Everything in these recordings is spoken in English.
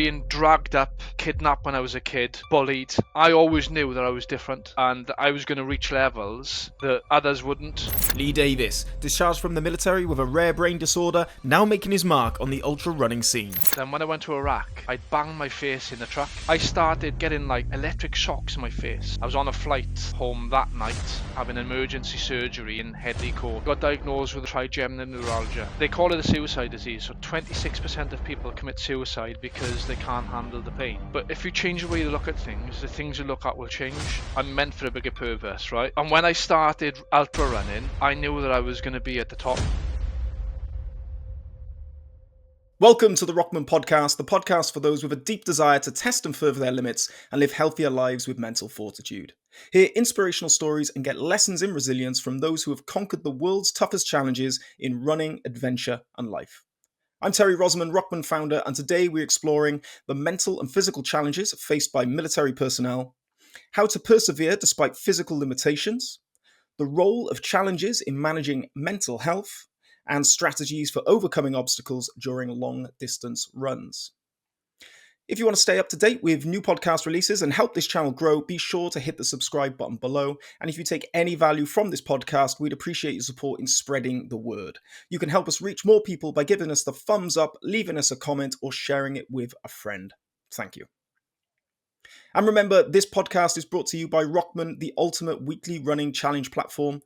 being dragged up, kidnapped when I was a kid, bullied. I always knew that I was different and that I was going to reach levels that others wouldn't. Lee Davies, discharged from the military with a rare brain disorder, now making his mark on the ultra running scene. Then when I went to Iraq, I banged my face in the truck. I started getting like electric shocks in my face. I was on a flight home that night, having emergency surgery in Headley Court. Got diagnosed with trigeminal neuralgia. They call it a suicide disease, so 26% of people commit suicide because they can't handle the pain. But if you change the way you look at things, the things you look at will change. I'm meant for a bigger purpose, right? And when I started ultra running, I knew that I was going to be at the top. Welcome to the Rockman Podcast, the podcast for those with a deep desire to test and further their limits and live healthier lives with mental fortitude. Hear inspirational stories and get lessons in resilience from those who have conquered the world's toughest challenges in running, adventure, and life. I'm Terry Rosamond, Rockman founder, and today we're exploring the mental and physical challenges faced by military personnel, how to persevere despite physical limitations, the role of challenges in managing mental health, and strategies for overcoming obstacles during long-distance runs. If you want to stay up to date with new podcast releases and help this channel grow, be sure to hit the subscribe button below. And if you take any value from this podcast, we'd appreciate your support in spreading the word. You can help us reach more people by giving us the thumbs up, leaving us a comment, or sharing it with a friend. Thank you. And remember, this podcast is brought to you by Rockman, the ultimate weekly running challenge platform.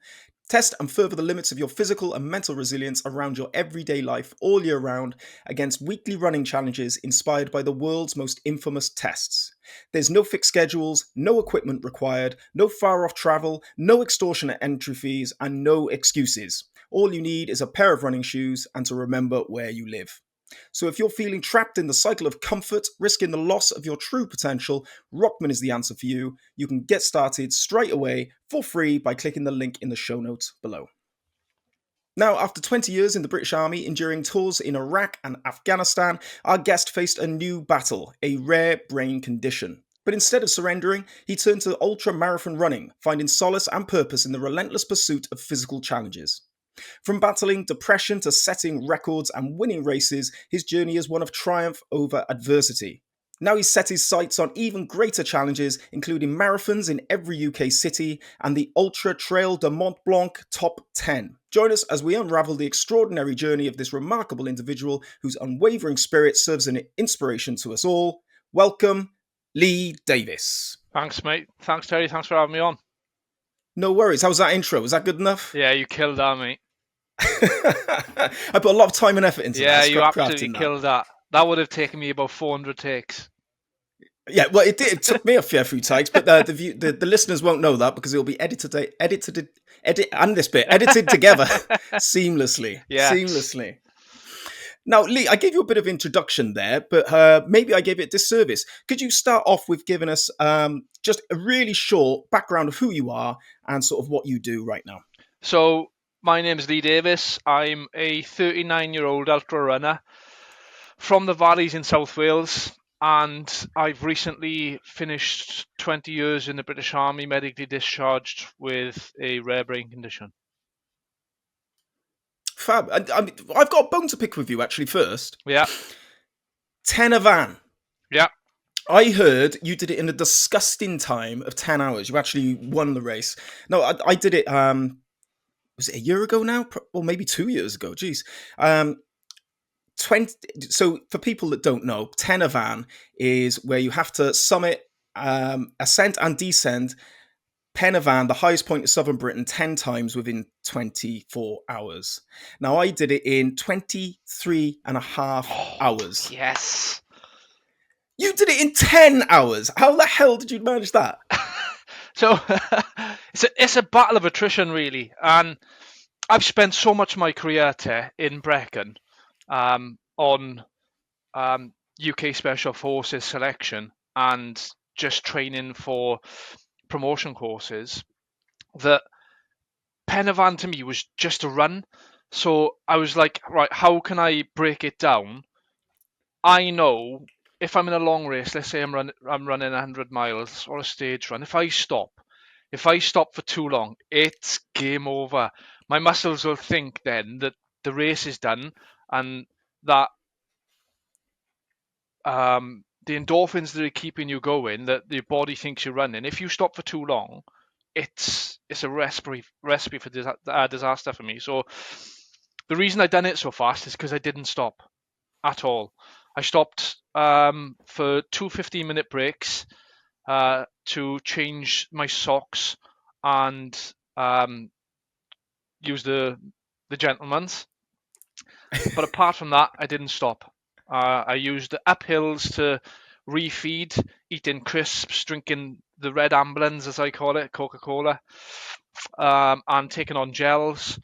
Test and further the limits of your physical and mental resilience around your everyday life all year round against weekly running challenges inspired by the world's most infamous tests. There's no fixed schedules, no equipment required, no far-off travel, no extortionate entry fees, and no excuses. All you need is a pair of running shoes and to remember where you live. So if you're feeling trapped in the cycle of comfort, risking the loss of your true potential, Rockman is the answer for you. You can get started straight away for free by clicking the link in the show notes below. Now, after 20 years in the British Army, enduring tours in Iraq and Afghanistan, our guest faced a new battle, a rare brain condition. But instead of surrendering, he turned to ultra-marathon running, finding solace and purpose in the relentless pursuit of physical challenges. From battling depression to setting records and winning races, his journey is one of triumph over adversity. Now he's set his sights on even greater challenges, including marathons in every UK city and the Ultra Trail de Mont Blanc Top 10. Join us as we unravel the extraordinary journey of this remarkable individual whose unwavering spirit serves an inspiration to us all. Welcome, Lee Davies. Thanks, mate. Thanks, Terry. Thanks for having me on. No worries. How was that intro? Was that good enough? Yeah, you killed that, mate. I put a lot of time and effort into that. Yeah, you absolutely killed that. That would have taken me about 400 takes. Yeah, well, it did. It took me a fair few takes, but the listeners won't know that because it'll be edited together seamlessly. Yeah. Seamlessly. Now, Lee, I gave you a bit of introduction there, but maybe I gave it disservice. Could you start off with giving us just a really short background of who you are and sort of what you do right now? So, my name is Lee Davies. I'm a 39-year-old ultra runner from the valleys in South Wales, and I've recently finished 20 years in the British Army, medically discharged with a rare brain condition. Fab. I've got a bone to pick with you, actually, first. Yeah. 10 a van. Yeah. I heard you did it in a disgusting time of 10 hours. You actually won the race. No, I did it, was it a year ago now? Or maybe 2 years ago. Jeez. 20. So for people that don't know, 10 a van is where you have to summit, ascent and descend Pen y Fan, the highest point of southern Britain, 10 times within 24 hours. Now, I did it in 23 and a half hours. Yes. You did it in 10 hours. How the hell did you manage that? So it's a battle of attrition, really. And I've spent so much of my career in Brecon on UK Special Forces selection and just training for promotion courses that Pen y Fan to me was just a run. So I was like, right, how can I break it down? I know if I'm in a long race, let's say I'm running 100 miles or a stage run, if I stop for too long, it's game over. My muscles will think then that the race is done and that the endorphins that are keeping you going, that your body thinks you're running, if you stop for too long, it's a recipe for disaster for me. So the reason I done it so fast is because I didn't stop at all. I stopped for 2 15-minute breaks to change my socks and use the gentleman's. But apart from that, I didn't stop. I used the uphills to refeed, eating crisps, drinking the red ambulance, as I call it, Coca-Cola, and taking on gels.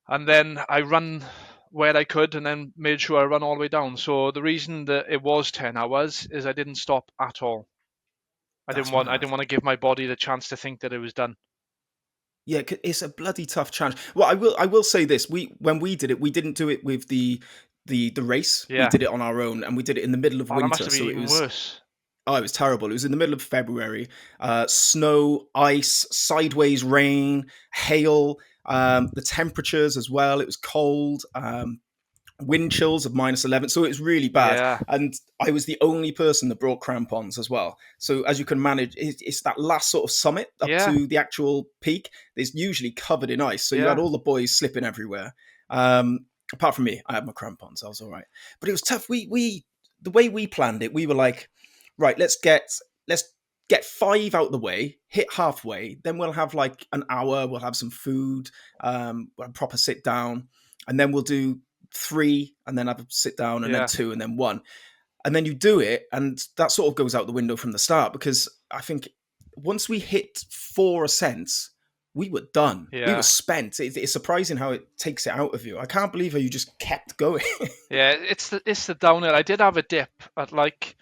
And then I run where I could and then made sure I run all the way down. So the reason that it was 10 hours is I didn't stop at all. That's I mad. didn't want to give my body the chance to think that it was done. Yeah, it's a bloody tough challenge. Well, I will say this: when we did it, we didn't do it with the race. We Yeah. did it on our own, and we did it in the middle of Oh, that must winter. have been So it even was worse. oh, it was terrible. It was in the middle of February. Snow, ice, sideways rain, hail. The temperatures as well. It was cold. Wind chills of -11, so it was really bad. Yeah. And I was the only person that brought crampons as well. So as you can manage, it's that last sort of summit up Yeah. to the actual peak. It's usually covered in ice, so you had Yeah. all the boys slipping everywhere. Apart from me, I had my crampons. I was all right, but it was tough. We the way we planned it, we were like, right, let's get 5 out the way, hit halfway, then we'll have like an hour. We'll have some food, a proper sit down, and then we'll do 3 and then have a sit down and then Yeah. 2 and then 1, and then you do it, and that sort of goes out the window from the start, because I think once we hit 4 ascents, we were done. We were Yeah. spent. It's surprising how it takes it out of you. I can't believe how you just kept going. Yeah. It's the downhill. I did have a dip at, like,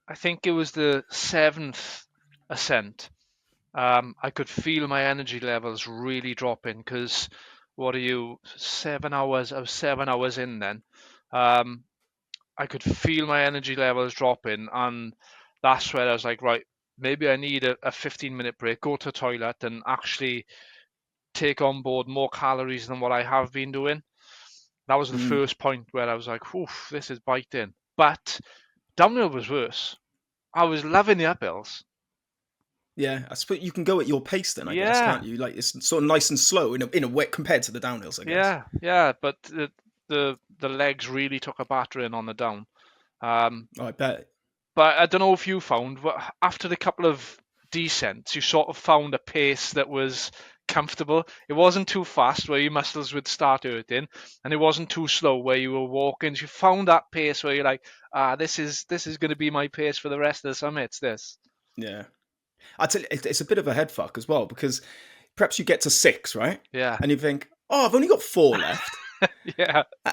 I think it was the 7th ascent. I could feel my energy levels really dropping because what are you 7 hours? I was 7 hours in then. Um, I could feel my energy levels dropping, and that's where I was like, right, maybe I need a 15-minute break, go to the toilet, and actually take on board more calories than what I have been doing. That was the Mm, first point where I was like, oof, this is biting. But downhill was worse. I was loving the uphills. yeah, I suppose you can go at your pace then, I guess, Yeah, can't you? Like, it's sort of nice and slow in a way compared to the downhills, I guess. yeah. But the legs really took a battering on the down. Um, Oh, I bet. but I don't know if you found, but after the couple of descents, you sort of found a pace that was comfortable. It wasn't too fast where your muscles would start hurting, and it wasn't too slow where you were walking. So you found that pace where you're like, this is going to be my pace for the rest of the summit. It's this. Yeah. I tell you, it's a bit of a head fuck as well, because perhaps you get to 6, right? Yeah, And you think, oh, I've only got 4 left. yeah, Uh,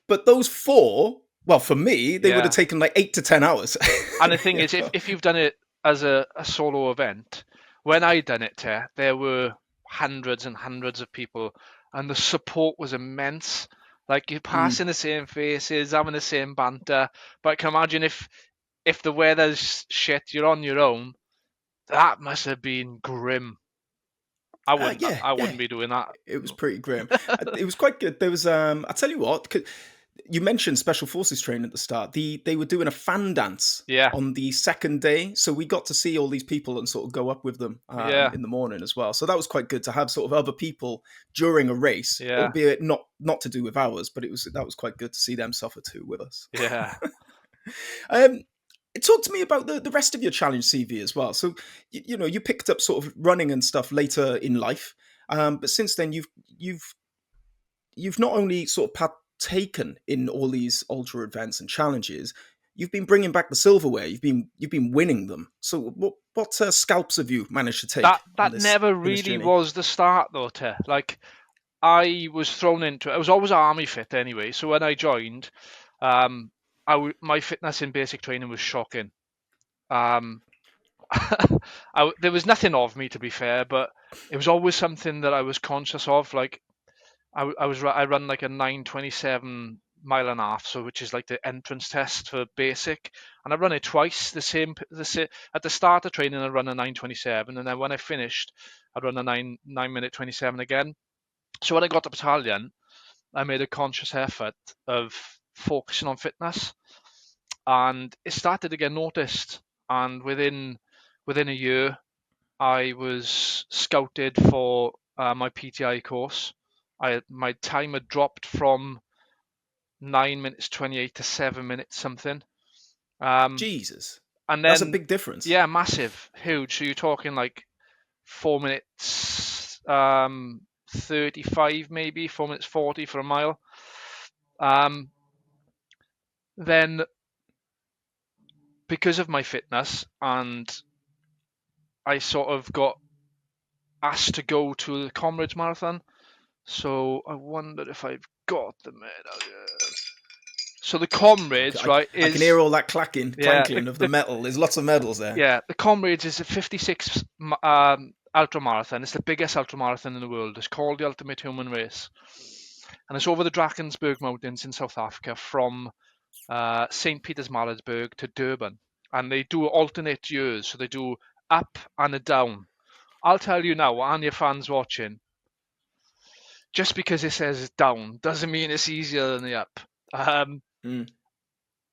But those 4, well, for me, they would have yeah. taken like 8 to 10 hours. And the thing You is, if, know? if you've done it as a solo event, when I done it, there were hundreds and hundreds of people, and the support was immense. Like, you're Mm, passing the same faces, having the same banter. But I can imagine if the weather's shit, you're on your own. That must have been grim. I wouldn't. yeah, I yeah. wouldn't be doing that. It was pretty grim. It was quite good. There was, I tell you what, you mentioned special forces training at the start. They were doing a fan dance Yeah, on the second day, so we got to see all these people and sort of go up with them yeah, in the morning as well. So that was quite good to have sort of other people during a race, yeah, albeit not to do with ours, but that was quite good to see them suffer too with us. yeah. Um, Talk to me about the rest of your challenge CV as well. So you picked up sort of running and stuff later in life, but since then you've not only sort of partaken in all these ultra events and challenges, you've been bringing back the silverware. You've been winning them. So what scalps have you managed to take That on that this never in this really journey? was the start though, Like, I was thrown into it. I was always army fit anyway. So when I joined, um, my fitness in basic training was shocking. Um, there was nothing of me, to be fair, but it was always something that I was conscious of. Like, I run like a 9:27 mile and a half, so which is like the entrance test for basic, and I run it twice. At the start of training, I run a 9:27, and then when I finished, I'd run a 9 minute 27 again. So when I got to battalion, I made a conscious effort of focusing on fitness. and it started to get noticed. And within a year, I was scouted for my PTI course. My time had dropped from 9 minutes 28 to 7 minutes something. Jesus, And that's a then, big difference. yeah, massive, huge. So you're talking like 4 minutes 35, maybe 4 minutes 40 for a mile. Then, because of my fitness, and I sort of got asked to go to the Comrades Marathon. So I wondered if I've got the medal. So the Comrades, right, I can hear is, all that clacking, yeah, clankling of the metal. There's lots of medals there. the Comrades is a 56 ultra marathon. It's the biggest ultra marathon in the world. It's called the Ultimate Human Race, and it's over the Drakensberg Mountains in South Africa from St. Pietersmaritzburg to Durban, and they do alternate years. So they do up and a down. I'll tell you now, and your fans watching, just because it says down doesn't mean it's easier than the up. Um, Mm.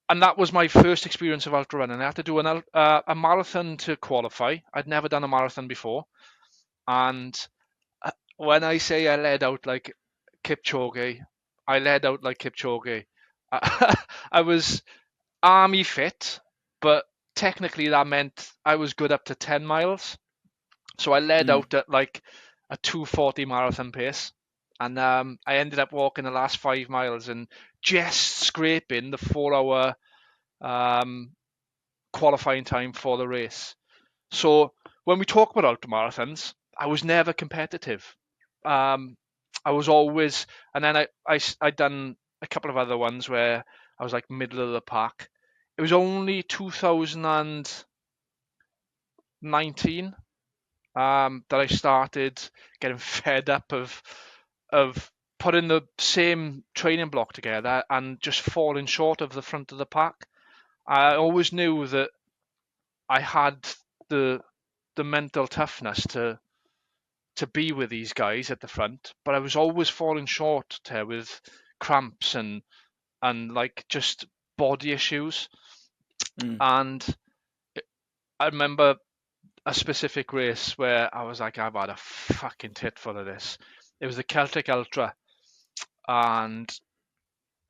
and that was my first experience of ultra running. I had to do a marathon to qualify. I'd never done a marathon before, and when I say I led out like Kipchoge, I led out like Kipchoge. I was army fit, but technically that meant I was good up to 10 miles. So I led Mm. out at like a 2:40 marathon pace, and I ended up walking the last 5 miles and just scraping the 4 hour um, qualifying time for the race. So when we talk about ultramarathons, I was never competitive. Um, I was always, and then I done a couple of other ones where I was like middle of the pack. It was only 2019 that I started getting fed up of putting the same training block together and just falling short of the front of the pack. I always knew that I had the mental toughness to be with these guys at the front, but I was always falling short with cramps and like just body issues. Mm. And I remember a specific race where I was like, I've had a fucking titful of this. It was the Celtic Ultra, and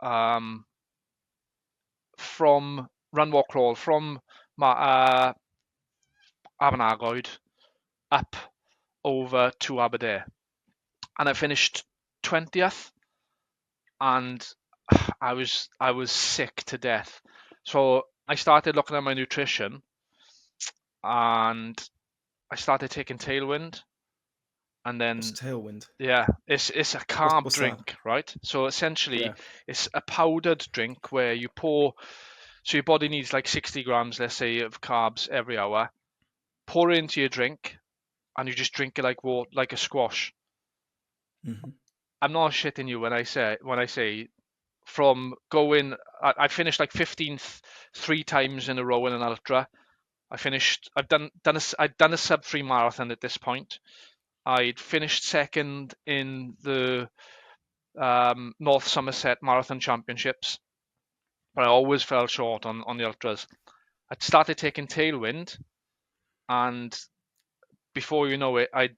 um, from run walk crawl from Abernagoed up over to Aberdare, and I finished 20th, and I was sick to death. So I started looking at my nutrition, and I started taking Tailwind, and What's then, a tailwind? yeah, it's a carb What's that? drink, right? So essentially, Yeah. it's a powdered drink where you pour. So your body needs like 60 grams, let's say, of carbs every hour. Pour it into your drink, and you just drink it like water, like a squash. Mm-hmm. I'm not shitting you when I say from going. I finished like 15th 3 times in a row in an ultra. I finished. I'd done a sub 3 marathon at this point. I'd finished second in the North Somerset Marathon Championships, but I always fell short on the ultras. I'd started taking Tailwind, and before you know it, I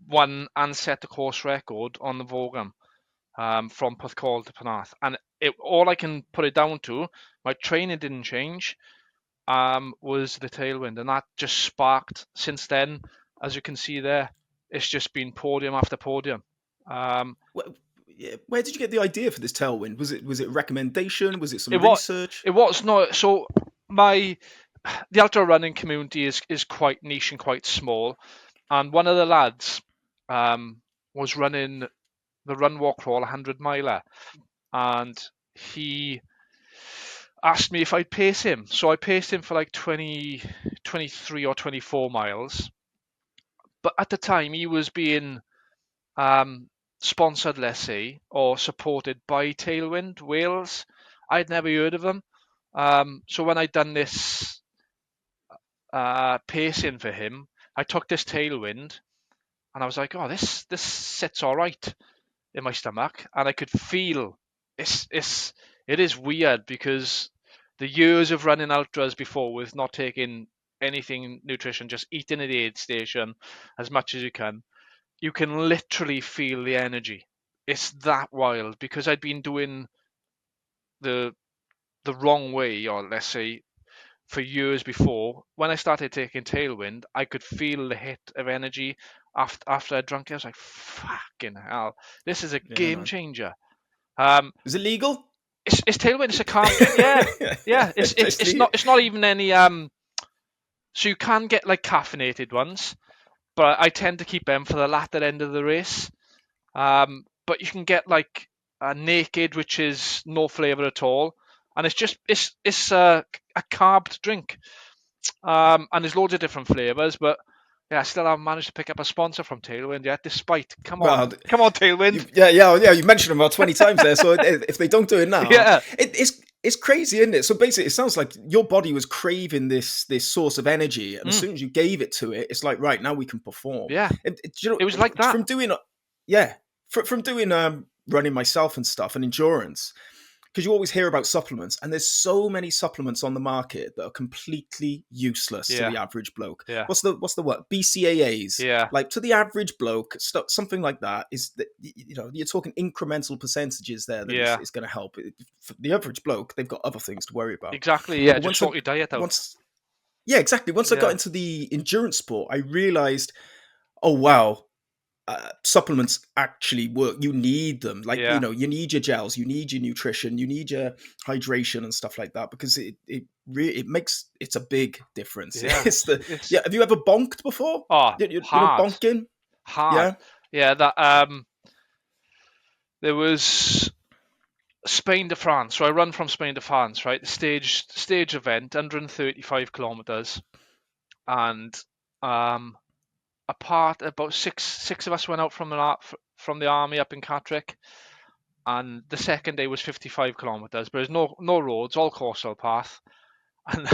won and set the course record on the Vogam from Porthcawl to Penarth. And all I can put it down to, my training didn't change, was the Tailwind, and that just sparked. Since then, as you can see there, it's just been podium after podium. Um, Where, where did you get the idea for this tailwind? Was it recommendation? Was it it some was research? it was not so. My The ultra running community is quite niche and quite small, and one of the lads was running the run walk crawl 100 miler, and he asked me if I'd pace him. So I paced him for like 20, 23 or 24 miles. But at the time, he was being sponsored, let's say, or supported by Tailwind Wales. I'd never heard of them. So when I'd done this pacing for him, I took this Tailwind, and I was like, oh, this sits all right in my stomach, and I could feel it is weird because the years of running ultras before with not taking anything nutrition, just eating at the aid station as much as you can literally feel the energy. It's that wild because I'd been doing the wrong way, or let's say for years before. When I started taking Tailwind, I could feel the hit of energy after I drank it. I was like, fucking hell, this is a Yeah, game man. changer. Um, Is it legal? it's Tailwind. It's a carb drink. Yeah, yeah. Just le- It's not even any. So you can get like caffeinated ones, but I tend to keep them for the latter end of the race. But you can get like a naked, which is no flavor at all, and it's a carved drink. And there's loads of different flavors, but yeah, I still haven't managed to pick up a sponsor from Tailwind yet. Despite, well, come on, Tailwind. yeah. You mentioned them about 20 times there. So if they don't do it now, Yeah, it's crazy, isn't it? So basically, it sounds like your body was craving this source of energy, and as soon as you gave it to it, it's like, right, now we can perform. yeah. You know, It was like that. from doing, yeah, from doing running myself and stuff and endurance. Because you always hear about supplements, and there's so many supplements on the market that are completely useless to Yeah, the average bloke. yeah, What's the word? BCAAs. yeah, Like to the average bloke, something like that is that, you know, you're talking incremental percentages there that yeah. is going to help. For the average bloke, they've got other things to worry about. Exactly. Yeah, But just sort your diet out. yeah, exactly. Once I got Yeah, into the endurance sport, I realized, oh wow, supplements actually work. You need them. Like, you yeah, know, you need your gels, you need your nutrition, you need your hydration and stuff like that, because it's a big difference. yeah. It's the It's yeah. Have you ever bonked before? oh You know hard, bonking? hard. Yeah. Yeah, that there was Spain to France. So I run from Spain to France, right? The stage event, 135 kilometers, and um, about six of us went out from the army up in Catterick, and the second day was 55 kilometers, but there's no roads, all coastal path. And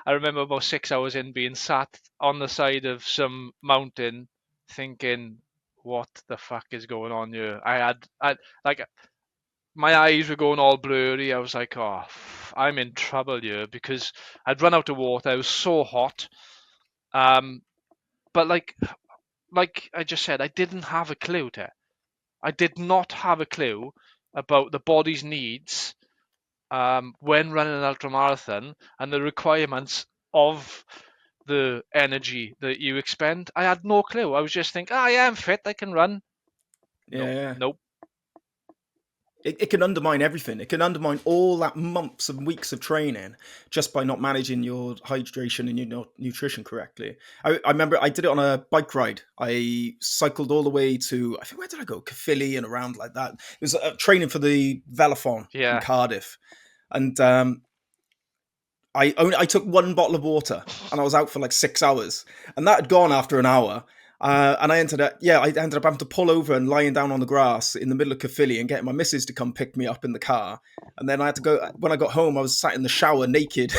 I remember about 6 hours in being sat on the side of some mountain, thinking, "What the fuck is going on here?" I like my eyes were going all blurry. I was like, "Oh, I'm in trouble here," because I'd run out of water. It was so hot. Um, but like I just said, I didn't have a clue to. I did not have a clue about the body's needs when running an ultramarathon and the requirements of the energy that you expend. I had no clue. I was just thinking, oh yeah, I'm fit, I can run. Yeah, No, yeah. nope. It can undermine everything. It can undermine all that months and weeks of training just by not managing your hydration and your nutrition correctly. I remember I did it on a bike ride. I cycled all the way to, I think, where did I go? Caerphilly and around like that. It was training for the Velathon in Yeah, Cardiff. And I took one bottle of water and I was out for like 6 hours, and that had gone after an hour. And I ended up having to pull over and lying down on the grass in the middle of Caerphilly and getting my missus to come pick me up in the car. And then I had to go, when I got home, I was sat in the shower naked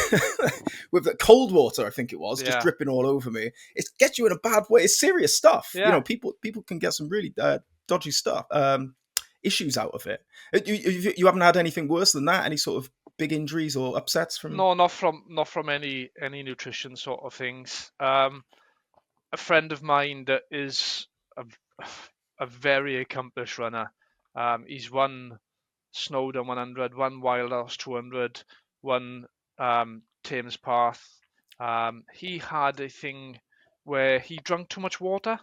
with the cold water, I think it was, just yeah, dripping all over me. It gets you in a bad way. It's serious stuff. You yeah. know, people can get some really dodgy stuff, issues out of it. You haven't had anything worse than that? Any sort of big injuries or upsets from? No, not from any nutrition sort of things. A friend of mine that is a very accomplished runner. He's won Snowdon 100, won Wild Horse 200, won Thames Path. He had a thing where he drank too much water.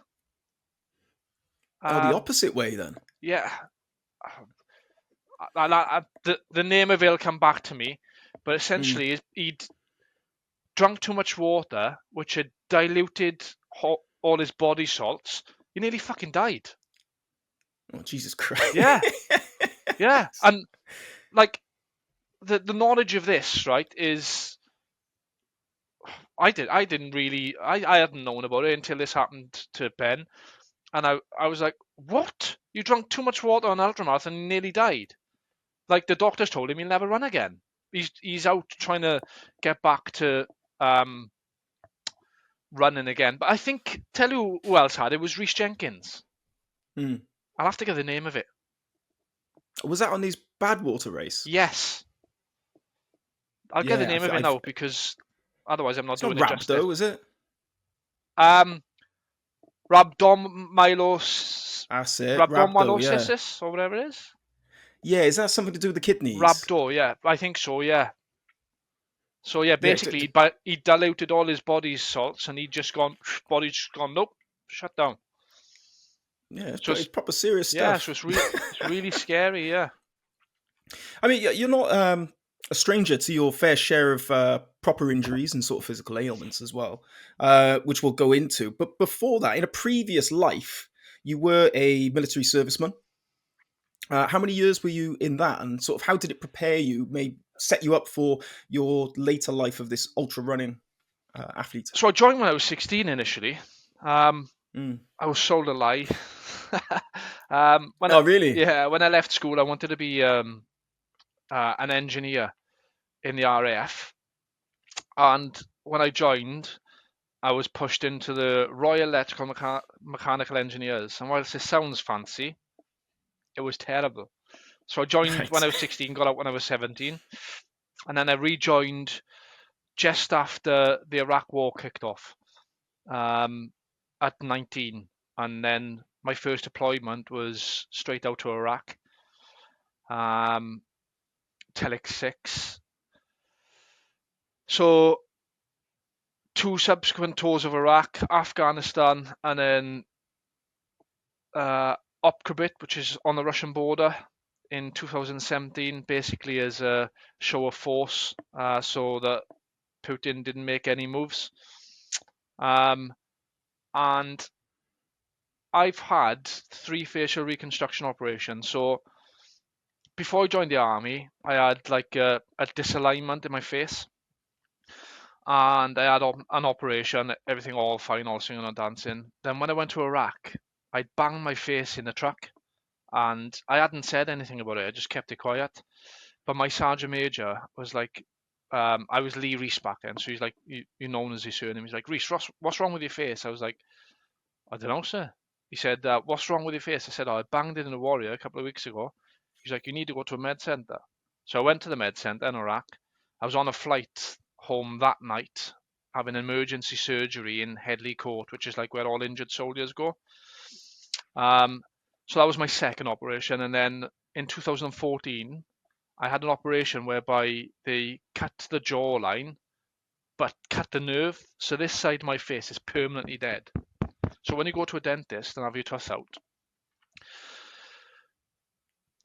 Oh, the Um, opposite way then. yeah, the name of it'll come back to me, but Mm. essentially he'd drunk too much water, which had diluted all his body salts. He nearly fucking died. Oh, Jesus Christ. Yeah, yeah, and like the knowledge of this, right, is I didn't really I hadn't known about it until this happened to Ben, and I was like, what? You drank too much water on ultramarathon and nearly died. Like the doctors told him he'll never run again. He's out trying to get back to um running again. But I think tell you who else had it was Reece Jenkins. Mm. I'll have to get the name of it. Was that on these Badwater race? Yes. I'll get the Yeah, name of it I've now because otherwise I'm not it's not doing it justice. rhabdo, is it? Um, rhabdomyolysis, That's it, rhabdo. Yeah, rhabdomyolysis or whatever it is. yeah. Is that something to do with the kidneys? Rhabdo, yeah, I think so, yeah. So yeah, Yeah, basically he diluted all his body's salts and he'd just gone, body's just gone, nope, shut down. yeah. So It's proper serious yeah, so stuff. it's really scary, yeah. I mean, you're not a stranger to your fair share of proper injuries and sort of physical ailments as well, which we'll go into. But before that, in a previous life, you were a military serviceman. How many years were you in that, and sort of how did it prepare you, may set you up for your later life of this ultra running athlete? So I joined when I was 16 initially. Um, Mm. I was sold a lie. Oh, really? When I left school, I wanted to be an engineer in the RAF, and when I joined, I was pushed into the Royal Electrical Mechanical Engineers. And whilst it sounds fancy, it was terrible. So I joined when Right. I was 16, got out when I was 17, and then I rejoined just after the Iraq War kicked off at 19. And then my first deployment was straight out to Iraq, um, Telex 6. So two subsequent tours of Iraq, Afghanistan, and then Opkabit, which is on the Russian border in 2017, basically as a show of force, so that Putin didn't make any moves. And I've had 3 facial reconstruction operations. So before I joined the army, I had like a disalignment in my face, and I had an operation, everything all fine, all singing and dancing. Then when I went to Iraq, I banged my face in the truck, and I hadn't said anything about it. I just kept it quiet. But my sergeant major was like, I was Lee Reese back then, so he's like, you known as his surname. He's like, Reese, what's wrong with your face? I was like, I don't know, sir. He said, what's wrong with your face? I said, oh, I banged it in a warrior a couple of weeks ago. He's like, you need to go to a med centre. So I went to the med centre in Iraq. I was on a flight home that night, having emergency surgery in Headley Court, which is like where all injured soldiers go. So that was my second operation. And then in 2014, I had an operation whereby they cut the jawline, but cut the nerve. So this side of my face is permanently dead. So when you go to a dentist and have your tuss out,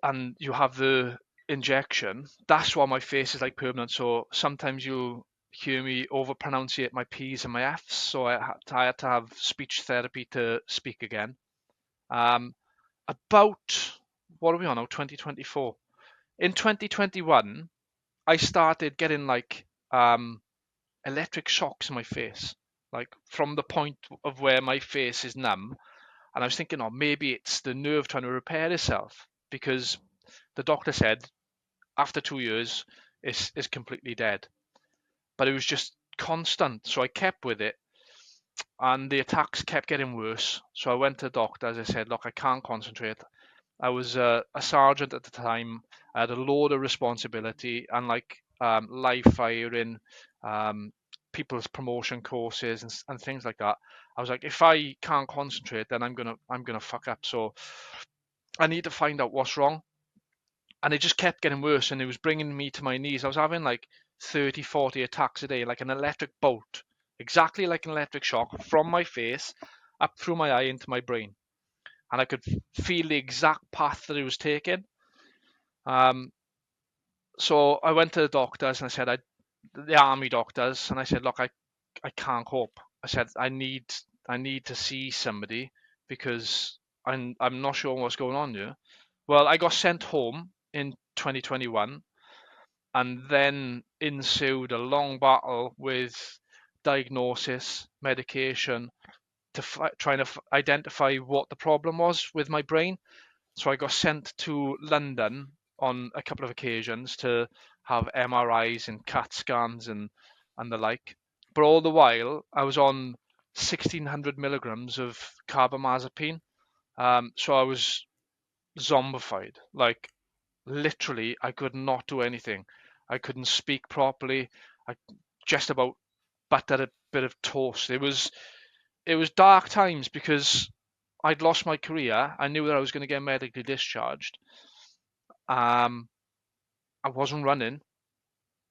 and you have the injection, that's why my face is like permanent. So sometimes you'll hear me overpronunciate my P's and my F's. So I had to have speech therapy to speak again. About, what are we on now? 2024. In 2021, I started getting like electric shocks in my face, like from the point of where my face is numb. And I was thinking, oh, maybe it's the nerve trying to repair itself, because the doctor said after 2 years it's completely dead. But it was just constant. So I kept with it, and the attacks kept getting worse. So I went to the doctor, as I said, look, I can't concentrate. I was a sergeant at the time. I had a load of responsibility and like live firing, um, people's promotion courses and things like that. I was like, if I can't concentrate, then I'm gonna fuck up. So I need to find out what's wrong. And it just kept getting worse, and it was bringing me to my knees. I was having like 30, 40 attacks a day, like an electric bolt, exactly like an electric shock from my face up through my eye into my brain, and I could feel the exact path that it was taking. Um, so I went to the doctors and I said, the army doctors, and I said, look, I can't cope. I said, I need to see somebody because I'm not sure what's going on here. Well, I got sent home in 2021, and then ensued a long battle with diagnosis, medication, to trying to identify what the problem was with my brain. So I got sent to London on a couple of occasions to have MRIs and CAT scans and the like. But all the while, I was on 1600 milligrams of carbamazepine. So I was zombified. Like literally, I could not do anything. I couldn't speak properly. I just about buttered a bit of toast. It was dark times because I'd lost my career. I knew that I was going to get medically discharged. I wasn't running,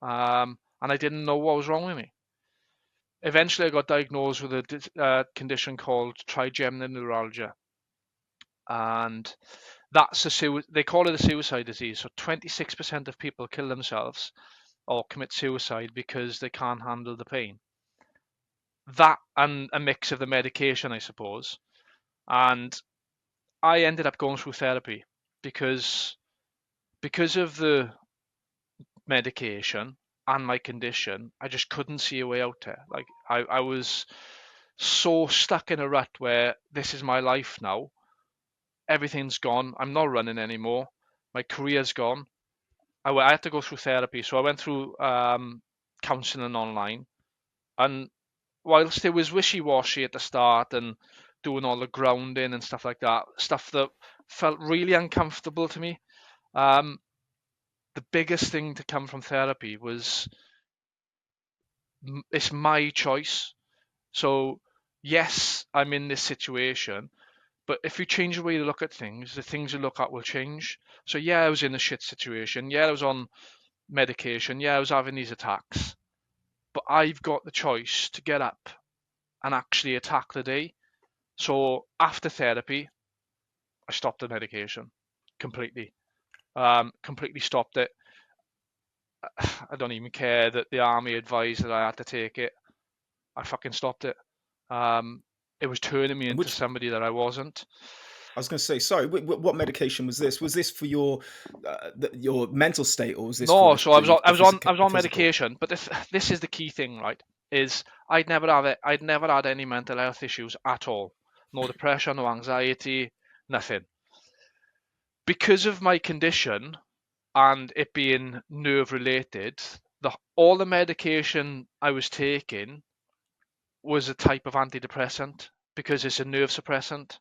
and I didn't know what was wrong with me. Eventually, I got diagnosed with a condition called trigeminal neuralgia, and they call it a suicide disease. So 26% of people kill themselves or commit suicide because they can't handle the pain. That and a mix of the medication, I suppose. And I ended up going through therapy because of the medication and my condition. I just couldn't see a way out there. Like I was so stuck in a rut where this is my life now. Everything's gone. I'm not running anymore. My career's gone. I had to go through therapy, so I went through counselling online. And whilst it was wishy-washy at the start and doing all the grounding and stuff like that, stuff that felt really uncomfortable to me, the biggest thing to come from therapy was it's my choice. So yes, I'm in this situation, but if you change the way you look at things, the things you look at will change. So yeah, I was in a shit situation. Yeah, I was on medication. Yeah, I was having these attacks, but I've got the choice to get up and actually attack the day. So after therapy, I stopped the medication completely. Completely stopped it. I don't even care that the army advised that I had to take it. I fucking stopped it. It was turning me And into which somebody that I wasn't. I was going to say, sorry, what medication was this? Was this for your mental state, or was this for No, so I was the on physical? medication, but this is the key thing, right? Is I'd never had any mental health issues at all. No depression, no anxiety, nothing. Because of my condition and it being nerve related, all the medication I was taking was a type of antidepressant because it's a nerve suppressant.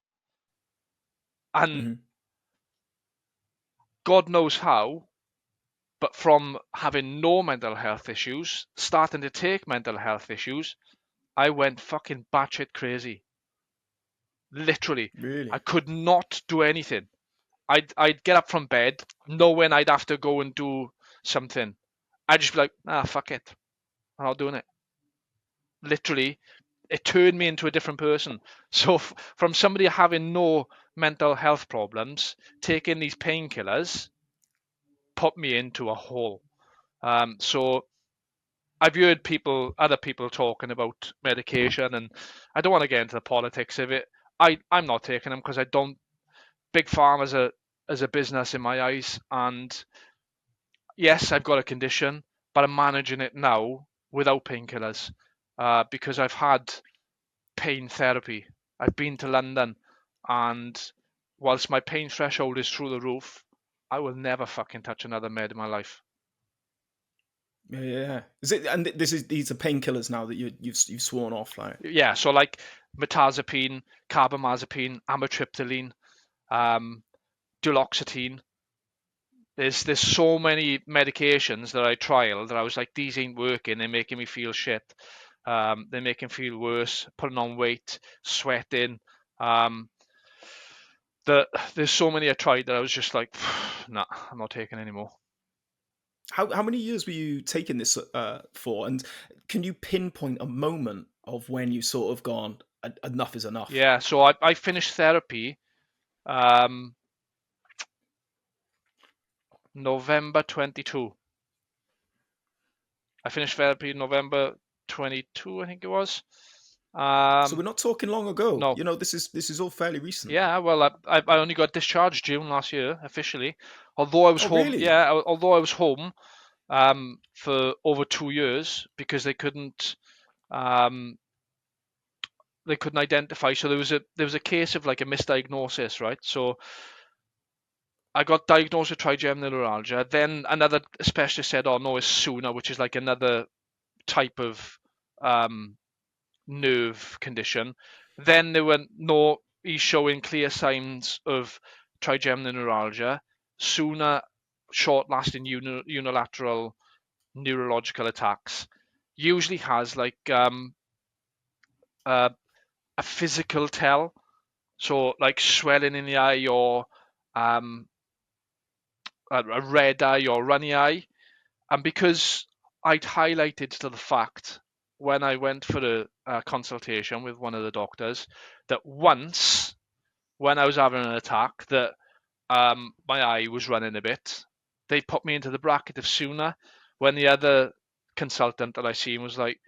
And Hmm. God knows how, but from having no mental health issues, starting to take mental health issues, I went fucking batshit crazy. Literally, I Really? could not do anything. I'd get up from bed knowing I'd have to go and do something. I'd just be like, fuck it, I'm not doing it. Literally, it turned me into a different person. So from somebody having no mental health problems, taking these painkillers put me into a hole. So I've heard other people talking about medication, and I don't want to get into the politics of it. I'm not taking them because I don't. Big Pharma as a business in my eyes, and yes, I've got a condition, but I'm managing it now without painkillers because I've had pain therapy. I've been to London, and whilst my pain threshold is through the roof, I will never fucking touch another med in my life. Yeah, yeah. Is it? And these are painkillers now that you've sworn off, like. Yeah, so like mirtazapine, carbamazepine, amitriptyline, um, duloxetine. There's so many medications that I trialed that I was like, these ain't working. They're making me feel shit. They're making me feel worse. Putting on weight, sweating. Um, the there's so many I tried that I was just like, nah, I'm not taking any more. How many years were you taking this for? And can you pinpoint a moment of when you sort of gone, enough is enough? Yeah, so I finished therapy um, November 22. I finished therapy November 22, I think it was. So we're Um, not talking long ago. no, You know, this is all fairly recent. yeah, well, I only got discharged June last year officially. Although I was Oh, home, really? yeah, although I was home for over 2 years because um, they couldn't identify. So there was a case of like a misdiagnosis, right? So I got diagnosed with trigeminal neuralgia. Then another specialist said, "Oh no, it's SUNA, which is like another type of um, nerve condition." Then there were no, he's showing clear signs of trigeminal neuralgia. SUNA, short-lasting unilateral neurological attacks usually has like a physical tell, so like swelling in the eye, or um, a red eye or runny eye. And because I'd highlighted to the fact when I went for a consultation with one of the doctors that once when I was having an attack that my eye was running a bit, they put me into the bracket of sooner, when the other consultant that I seen was like,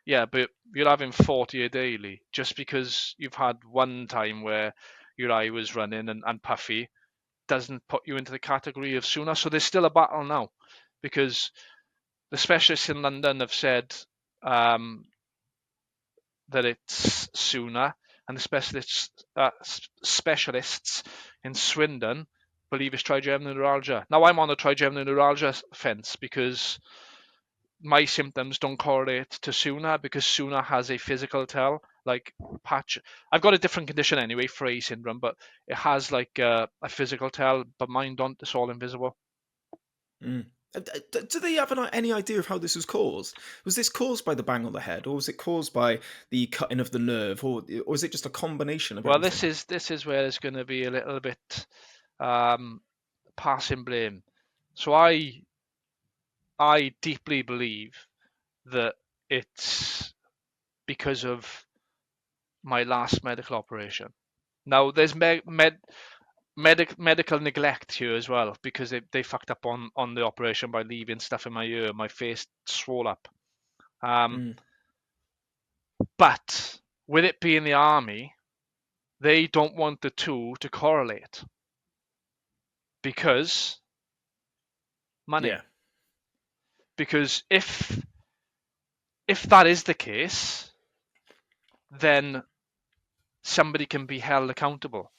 yeah, but you're having 40 a daily just because you've had one time where your eye was running and puffy doesn't put you into the category of sooner. So there's still a battle now, because the specialists in London have said um, that it's sooner, and the specialists in Swindon believe it's trigeminal neuralgia. Now I'm on the trigeminal neuralgia fence because my symptoms don't correlate to Suna, because Suna has a physical tell, like patch. I've got a different condition anyway, Frey syndrome, but it has like a physical tell, but mine don't. It's all invisible. Mm. Do they have any idea of how this was caused? Was this caused by the bang on the head, or was it caused by the cutting of the nerve, or is it just a combination of Well, everything? this is where there's going to be a little bit um, passing blame. So I deeply believe that it's because of my last medical operation. Now, there's medical neglect here as well, because they fucked up on the operation by leaving stuff in my ear. My face swole up. Um, Mm. but with it being the army, they don't want the two to correlate because Yeah. money. Because if that is the case, then somebody can be held accountable.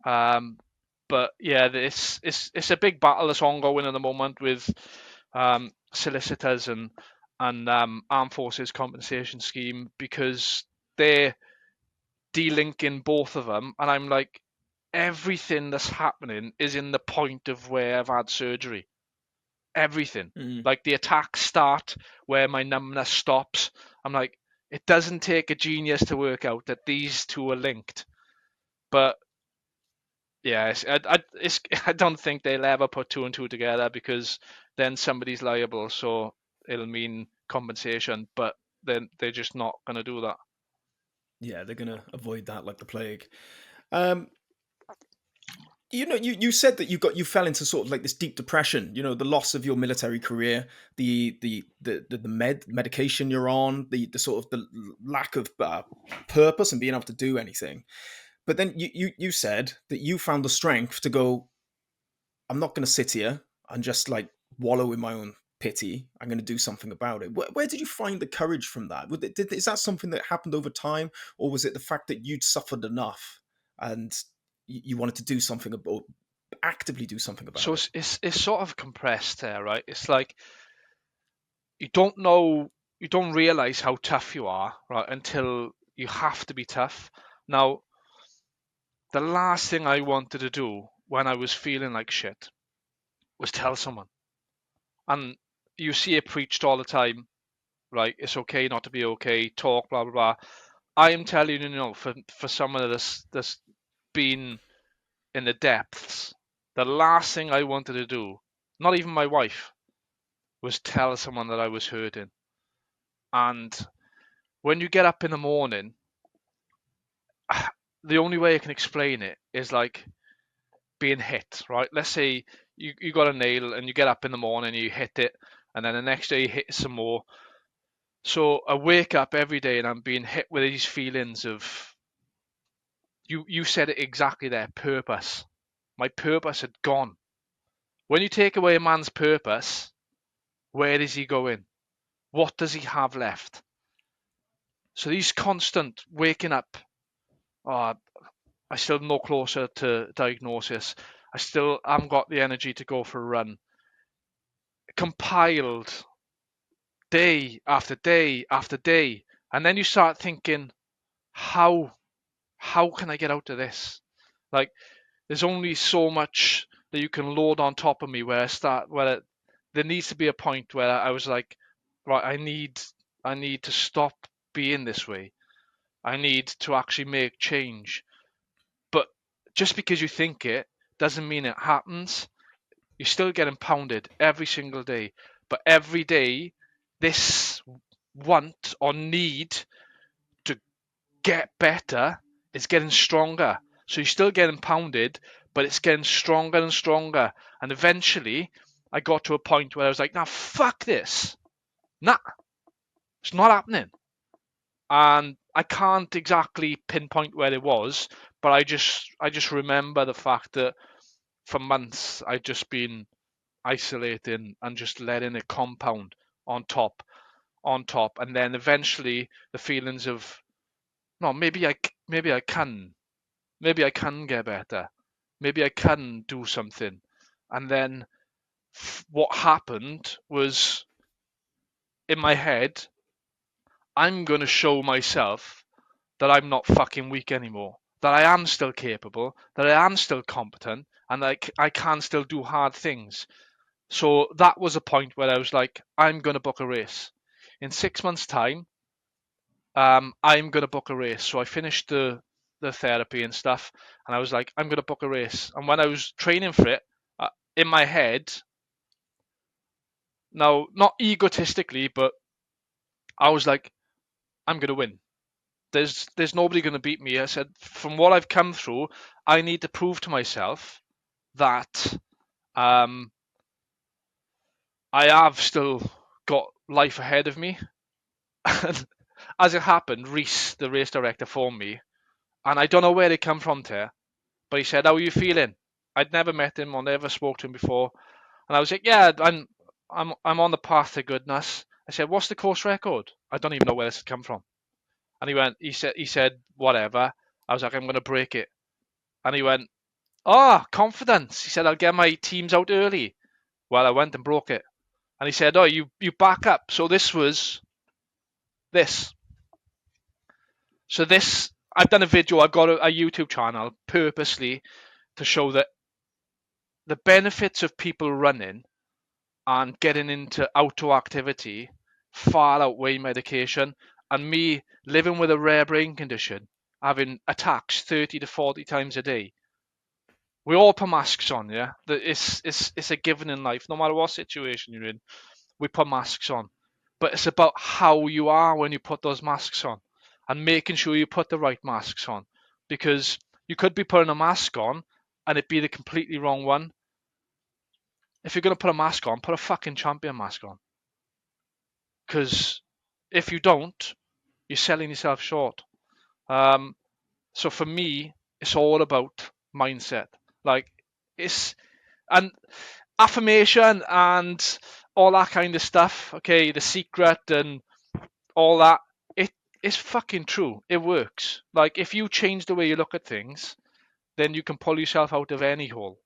Um, but yeah, it's a big battle that's ongoing at the moment with solicitors and armed forces compensation scheme, because they're delinking both of them, and I'm like, everything that's happening is in the point of where I've had surgery. Everything, Mm. like the attacks start where my numbness stops. I'm like, it doesn't take a genius to work out that these two are linked. But yeah, I don't think they'll ever put two and two together, because then somebody's liable, so it'll mean compensation. But then they're just not going to do that. Yeah, they're gonna avoid that like the plague. Um, you said that you fell into sort of like this deep depression. The loss of your military career, the medication you're on, the sort of the lack of purpose and being able to do anything. But then you said that you found the strength to go, I'm not going to sit here and just like wallow in my own pity. I'm going to do something about it. Where did you find the courage from that? Is that something that happened over time, or was it the fact that you'd suffered enough and you wanted to do something about, actively do something about So it? it's sort of compressed there, right? It's like you don't know, you don't realize how tough you are, right, until you have to be tough. Now, the last thing I wanted to do when I was feeling like shit was tell someone. And you see it preached all the time, right? It's okay not to be okay. Talk, blah blah blah. I am telling you, for someone that's been in the depths, the last thing I wanted to do, not even my wife, was tell someone that I was hurting. And when you get up in the morning, the only way I can explain it is like being hit, right? Let's say you got a nail and you get up in the morning, you hit it, and then the next day you hit it some more. So I wake up every day and I'm being hit with these feelings of, you said it exactly there, purpose. My purpose had gone. When you take away a man's purpose, where is he going? What does he have left? So these constant waking up, oh, I still no closer to diagnosis. I still haven't got the energy to go for a run. Compiled day after day after day. And then you start thinking, how can I get out of this? Like, there's only so much that you can load on top of me where there needs to be a point where I was like, right, I need to stop being this way. I need to actually make change. But just because you think it doesn't mean it happens. You're still getting pounded every single day. But every day, this want or need to get better is getting stronger. So you're still getting pounded, but it's getting stronger and stronger. And eventually, I got to a point where I was like, nah, fuck this. Nah, it's not happening. And I can't exactly pinpoint where it was, but I just remember the fact that for months I'd just been isolating and just letting it compound on top, and then eventually the feelings of no, maybe I can get better, maybe I can do something, and then what happened was in my head, I'm gonna show myself that I'm not fucking weak anymore. That I am still capable, that I am still competent, and I can still do hard things. So that was a point where I was like, I'm going to book a race. In 6 months' time, I'm going to book a race. So I finished the therapy and stuff, and I was like, I'm going to book a race. And when I was training for it, in my head, now, not egotistically, but I was like, I'm going to win. There's nobody going to beat me. I said, from what I've come through, I need to prove to myself that um, I have still got life ahead of me. And as it happened, Reese, the race director, phoned me, and I don't know where it come from, Ter, but he said, "How are you feeling?" I'd never met him or never spoke to him before, and I was like, "Yeah, I'm on the path to goodness." I said, "What's the course record?" I don't even know where this had come from, and he said, "Whatever." I was like, "I'm gonna break it," and he went, "Oh, confidence." He said, "I'll get my teams out early." Well, I went and broke it, and he said, "Oh, you back up." So this was this. So this, I've done a video, I've got a YouTube channel purposely to show that the benefits of people running and getting into outdoor activity far outweigh medication. And me living with a rare brain condition, having attacks 30 to 40 times a day, we all put masks on, yeah? It's a given in life, no matter what situation you're in, we put masks on. But it's about how you are when you put those masks on and making sure you put the right masks on. Because you could be putting a mask on and it be the completely wrong one. If you're going to put a mask on, put a fucking champion mask on. Because if you don't, you're selling yourself short. So for me, it's all about mindset. Like, it's, and affirmation and all that kind of stuff. Okay, The Secret and all that. It is fucking true. It works. Like, if you change the way you look at things, then you can pull yourself out of any hole.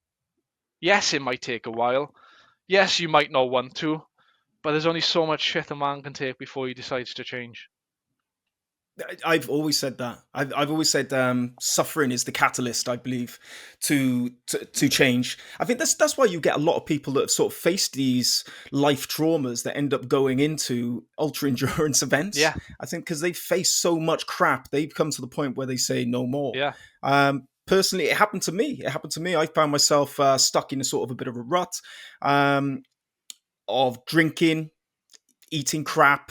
Yes, it might take a while. Yes, you might not want to, but there's only so much shit a man can take before he decides to change. I've always said that. I've always said suffering is the catalyst, I believe, to change. I think that's why you get a lot of people that have sort of faced these life traumas that end up going into ultra endurance events. Yeah, I think because they've faced so much crap, they've come to the point where they say no more. yeah, Personally, it happened to me. I found myself stuck in a sort of a bit of a rut of drinking, eating crap,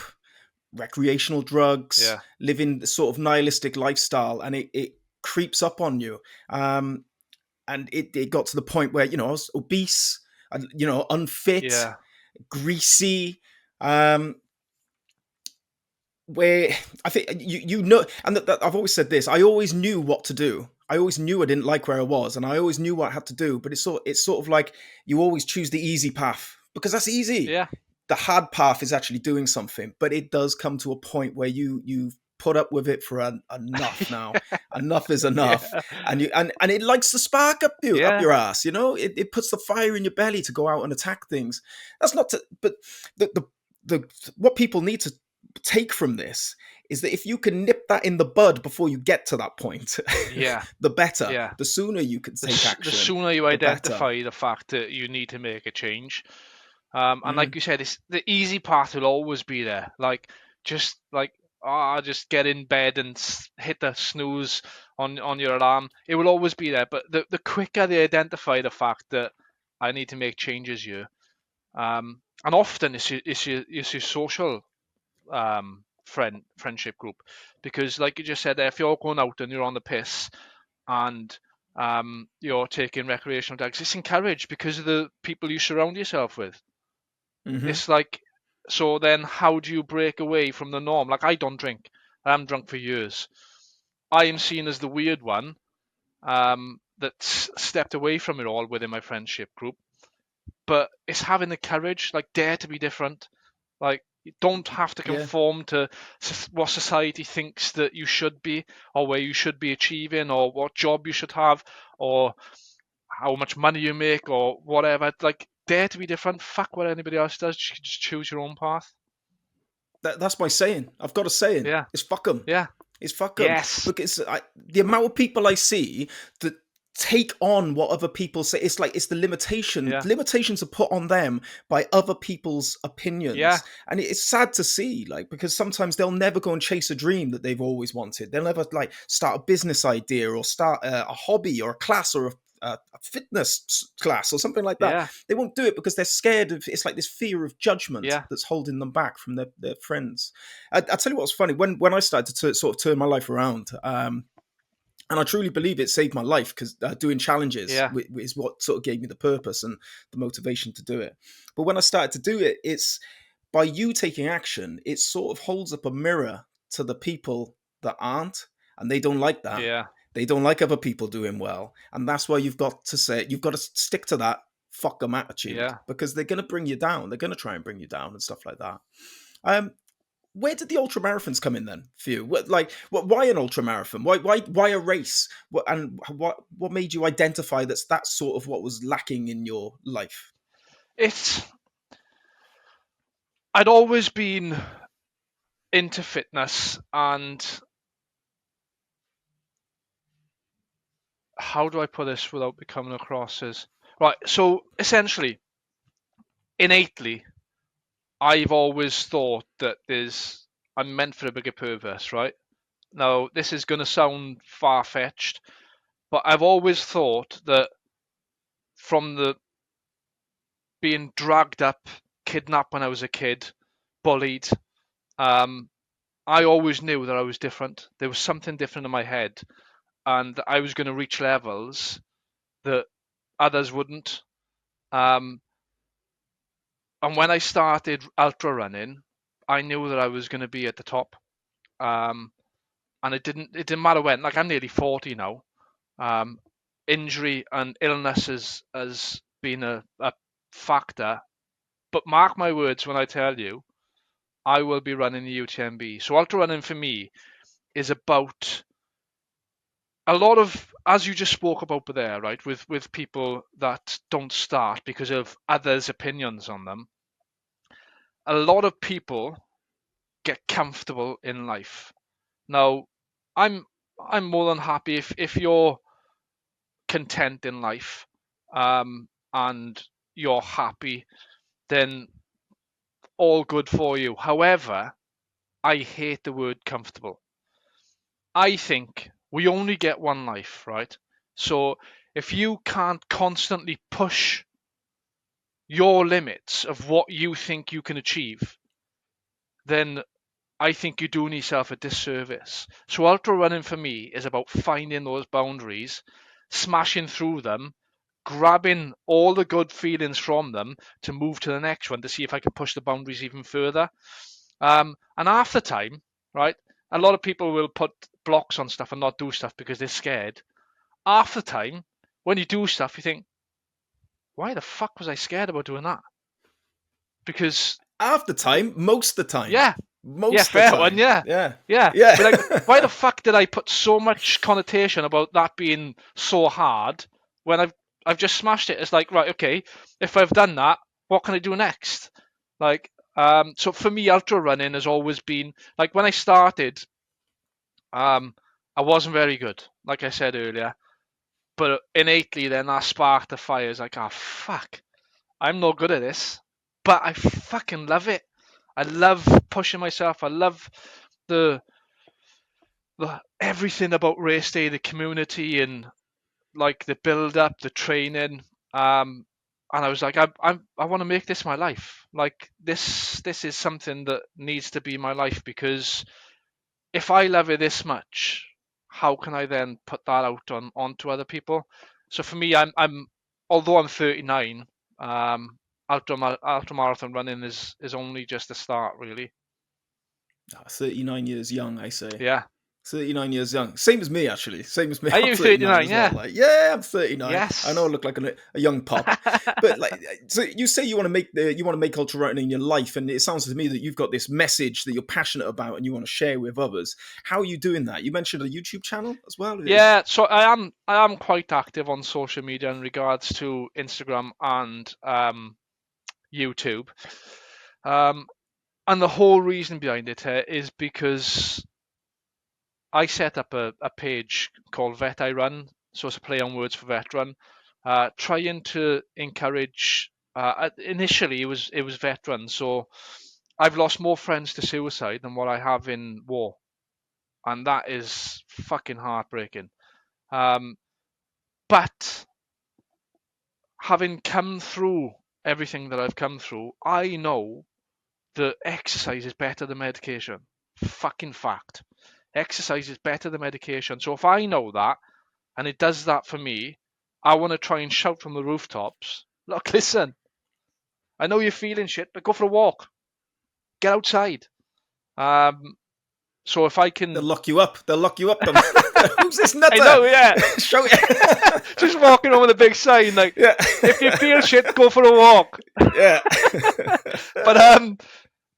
recreational drugs, yeah, living the sort of nihilistic lifestyle, and it creeps up on you. And it got to the point where, I was obese, unfit, yeah, greasy. Where I think and I've always said this. I always knew what to do. I always knew I didn't like where I was, and I always knew what I had to do. But it's sort of like you always choose the easy path because that's easy. yeah, The hard path is actually doing something, but it does come to a point where you've put up with it for enough now. Enough is enough, yeah, and it likes to spark up yeah, your ass. It puts the fire in your belly to go out and attack things. That's not to, but the what people need to take from this is that if you can nip that in the bud before you get to that point, yeah, the better. yeah. The sooner you can take The action, sooner you the better. identify the fact that you need to make a change, And like you said, it's the easy path will always be there. Like just like just get in bed and hit the snooze on your alarm. It will always be there. But the quicker they identify the fact that I need to make changes here, and often it's your social friendship group, because like you just said, if you're going out and you're on the piss and you're taking recreational drugs, it's encouraged because of the people you surround yourself with. Mm-hmm. It's like, so then how do you break away from the norm? Like, I don't drink. I haven't drunk for years. I am seen as the weird one that's stepped away from it all within my friendship group. But it's having the courage, like, dare to be different. Like, you don't have to Yeah. conform to what society thinks that you should be, or where you should be achieving, or what job you should have, or how much money you make, or whatever. Like, dare to be different. Fuck what anybody else does. Just choose your own path. That's my saying. I've got a saying. Yeah. It's fuck 'em. Yeah. It's fuck 'em. Yes. Because the amount of people I see that take on what other people say, it's like it's the limitation. Yeah. Limitations are put on them by other people's Yeah. opinions, and it's sad to see. Like, because sometimes they'll never go and chase a dream that they've always wanted. They'll never like start a business idea or start a hobby or a class or a fitness class or something like that. Yeah. They won't do it because they're scared of. It's like this fear of judgment Yeah. that's holding them back from their friends. I tell you what's funny, when I started to sort of turn my life around, and I truly believe it saved my life, because doing challenges Yeah. is what sort of gave me the purpose and the motivation to do it. But when I started to do it, it's by you taking action, it sort of holds up a mirror to the people that aren't, and they don't like that. Yeah. They don't like other people doing well, and that's why you've got to stick to that fuck them attitude, Yeah. because they're going to bring you down. They're going to try and bring you down and stuff like that. Um, where did the ultra marathons come in then for you? Why an ultra marathon? Why a race? What made you identify that's sort of what was lacking in your life? It's. I'd always been into fitness, and how do I put this without becoming across as right? So essentially, innately, I've always thought that I'm meant for a bigger purpose, right? Now, this is going to sound far-fetched, but I've always thought that from the being dragged up, kidnapped when I was a kid, bullied, um, I always knew that I was different. There was something different in my head, and I was going to reach levels that others wouldn't. Um, and when I started ultra running, I knew that I was going to be at the top. Um, and it didn't matter when. Like, I'm nearly 40 now. Injury and illness has been a factor. But mark my words when I tell you, I will be running the UTMB. So ultra running for me is about a lot of, as you just spoke about there, right, with people that don't start because of others' opinions on them. A lot of people get comfortable in life. Now, I'm I'm more than happy if you're content in life, and you're happy, then all good for you. However, I hate the word comfortable. I think we only get one life, right? So if you can't constantly push your limits of what you think you can achieve, then I think you're doing yourself a disservice. So ultra running for me is about finding those boundaries, smashing through them, grabbing all the good feelings from them to move to the next one to see if I can push the boundaries even further. And half the time, right, a lot of people will put blocks on stuff and not do stuff because they're scared. Half the time, when you do stuff, you think, why the fuck was I scared about doing that? Because, Half the time, most the time, yeah, yeah, most the fair one, time. yeah. Yeah, Yeah, yeah. but like, why the fuck did I put so much connotation about that being so hard when I've just smashed it? It's like, right, okay, if I've done that, what can I do next? Like, so for me, ultra running has always been like when I started, I wasn't very good, like I said earlier, but innately then that sparked the fire. It's like, oh fuck, I'm no good at this. but I fucking love it. I love pushing myself. I love the everything about race day, the community, and like the build up, the training. And I was like, I want to make this my life. Like this is something that needs to be my life, because if I love it this much, how can I then put that out onto other people? So for me, I'm although I'm 39, ultra marathon running is only just the start, really. 39 years young, I say. Yeah. 39 years young. Same as me, actually. Same as me. Are I'm you 39 39? as well. Yeah. Like, yeah, I'm 39. I know I Yes. look like a young pup. But like, so you say you want to make ultra running in your life, and it sounds to me that you've got this message that you're passionate about and you want to share with others. How are you doing that? You mentioned a YouTube channel as well. Yeah, so I am quite active on social media in regards to Instagram and YouTube. Um, and the whole reason behind it is because I set up a page called Vet I Run, so it's a play on words for veteran, trying to encourage. Initially, it was veteran, so I've lost more friends to suicide than what I have in war, and that is fucking heartbreaking. Um, but having come through everything that I've come through, I know that exercise is better than medication. Fucking fact. Exercise is better than medication. So if I know that, and it does that for me, I want to try and shout from the rooftops, look, listen, I know you're feeling shit, but go for a walk. Get outside. Um, so if I They'll can, lock you up. They'll lock you up. Who's this I nutter? know, yeah, Show it. just walking over the big sign, like, Yeah. if you feel shit, go for a walk. Yeah. But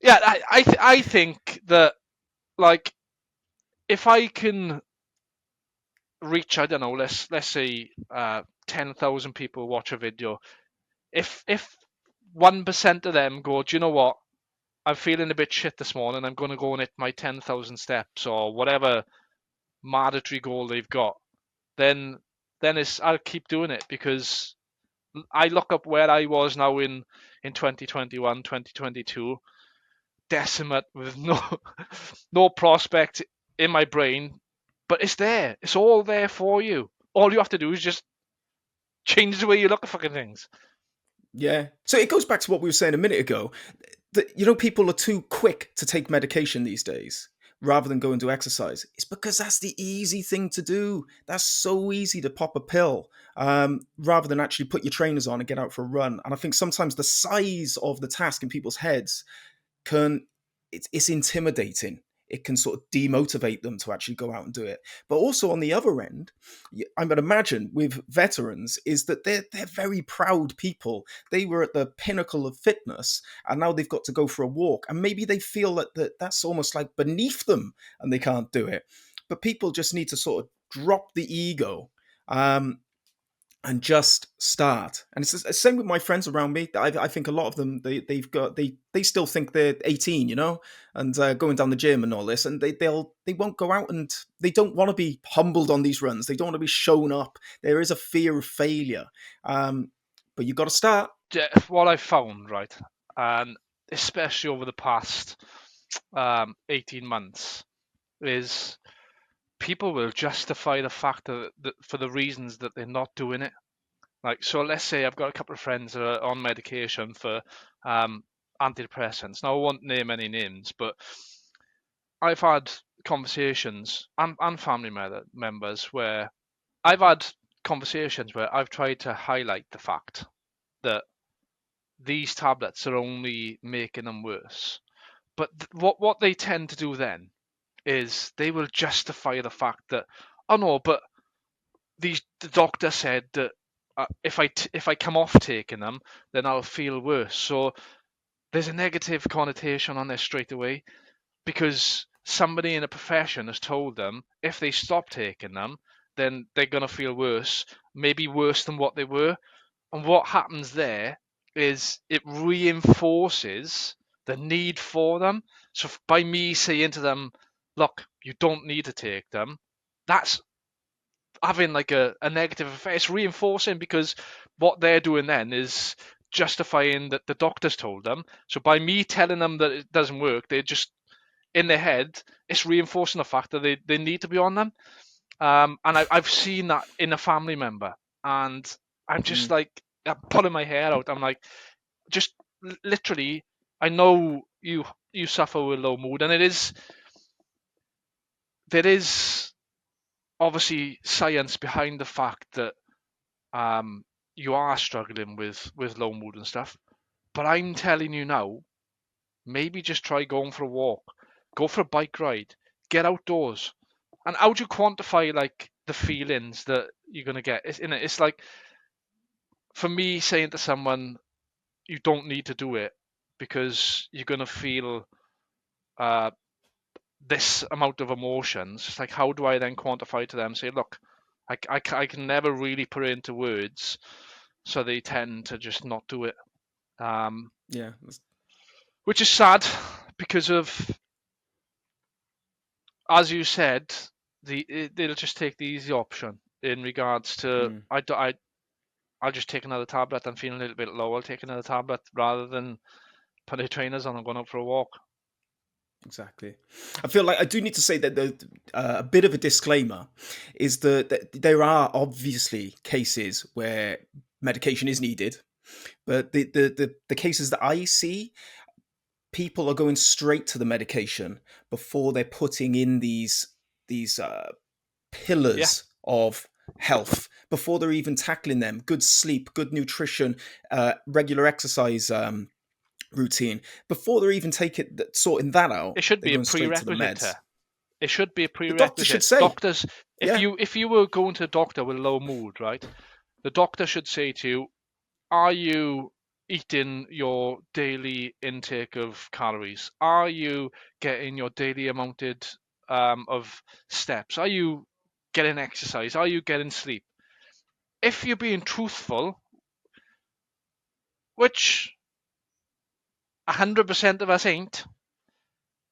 yeah, I think that, like, if I can reach, I don't know, let's say 10,000 people watch a video. If 1% of them go, do you know what? I'm feeling a bit shit this morning. I'm going to go and hit my 10,000 steps or whatever mandatory goal they've got. Then I'll keep doing it, because I look up where I was now in 2021, 2022, decimate with no prospect in my brain, but it's there. It's all there for you. All you have to do is just change the way you look at fucking things. Yeah. So it goes back to what we were saying a minute ago. That, people are too quick to take medication these days rather than go and do exercise. It's because that's the easy thing to do. That's so easy to pop a pill, rather than actually put your trainers on and get out for a run. And I think sometimes the size of the task in people's heads can it's intimidating. It can sort of demotivate them to actually go out and do it. But also on the other end, I would imagine with veterans is that they're very proud people. They were at the pinnacle of fitness, and now they've got to go for a walk, and maybe they feel that's almost like beneath them, and they can't do it. But people just need to sort of drop the ego, and just start. And it's the same with my friends around me. I think a lot of them they still think they're 18, and going down the gym and all this, and they won't go out, and they don't want to be humbled on these runs. They don't want to be shown up. There is a fear of failure, but you got to start. What I found, right, and especially over the past 18 months, is people will justify the fact that for the reasons that they're not doing it. Like, so let's say I've got a couple of friends that are on medication for antidepressants. Now, I won't name any names, but I've had conversations and family members where I've had conversations where I've tried to highlight the fact that these tablets are only making them worse. But what they tend to do then is they will justify the fact that, oh no, but the doctor said that if I come off taking them, then I'll feel worse. So there's a negative connotation on this straight away, because somebody in a profession has told them if they stop taking them, then they're gonna feel worse, maybe worse than what they were. And what happens there is it reinforces the need for them. So by me saying to them, look, you don't need to take them, that's having like a negative effect. It's reinforcing, because what they're doing then is justifying that the doctors told them. So by me telling them that it doesn't work, they're just in their head, it's reinforcing the fact that they need to be on them. And I've seen that in a family member, and I'm just like, I'm pulling my hair out. I'm like, just literally, I know you suffer with low mood, and there is obviously science behind the fact that you are struggling with low mood and stuff. But I'm telling you now, maybe just try going for a walk, go for a bike ride, get outdoors. And how do you quantify like the feelings that you're gonna get? It's like, for me, saying to someone you don't need to do it because you're gonna feel uh, this amount of emotions. It's like, how do I then quantify to them? Say, look, I can never really put it into words, so they tend to just not do it. Yeah. Which is sad because of, as you said, they'll just take the easy option in regards to I'll just take another tablet. I'm feeling a little bit low. I'll take another tablet rather than put their trainers on and going out for a walk. Exactly. I feel like I do need to say that a bit of a disclaimer is that there are obviously cases where medication is needed, but the cases that I see, people are going straight to the medication before they're putting in these Yeah, pillars of health, before they're even tackling them: good sleep, good nutrition, regular exercise routine. Before they're even sorting that out, it should they're be a going straight to the prerequisite. meds. It should be a The doctor should prerequisite. say, Doctors, yeah. if you were going to a doctor with low mood, right, the doctor should say to you, are you eating your daily intake of calories? Are you getting your daily amounted of steps? Are you getting exercise? Are you getting sleep? If you're being truthful, which 100% of us ain't,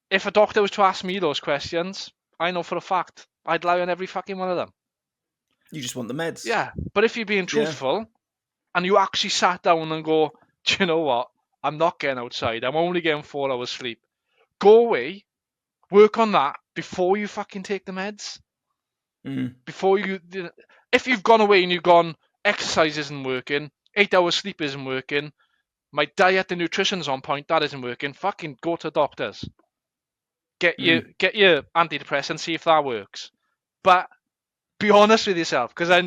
if a doctor was to ask me those questions, I know for a fact I'd lie on every fucking one of them. You just want the meds. Yeah, but if you're being Yeah. truthful and you actually sat down and go, do you know what? I'm not getting outside. I'm only getting 4 hours sleep. Go away, work on that before you fucking take the meds. Before you, if you've gone away and you've gone, exercise isn't working, 8 hours sleep isn't working, my diet and nutrition's on point, that isn't working, fucking go to doctors. Get your antidepressant, see if that works. But be honest with yourself, because I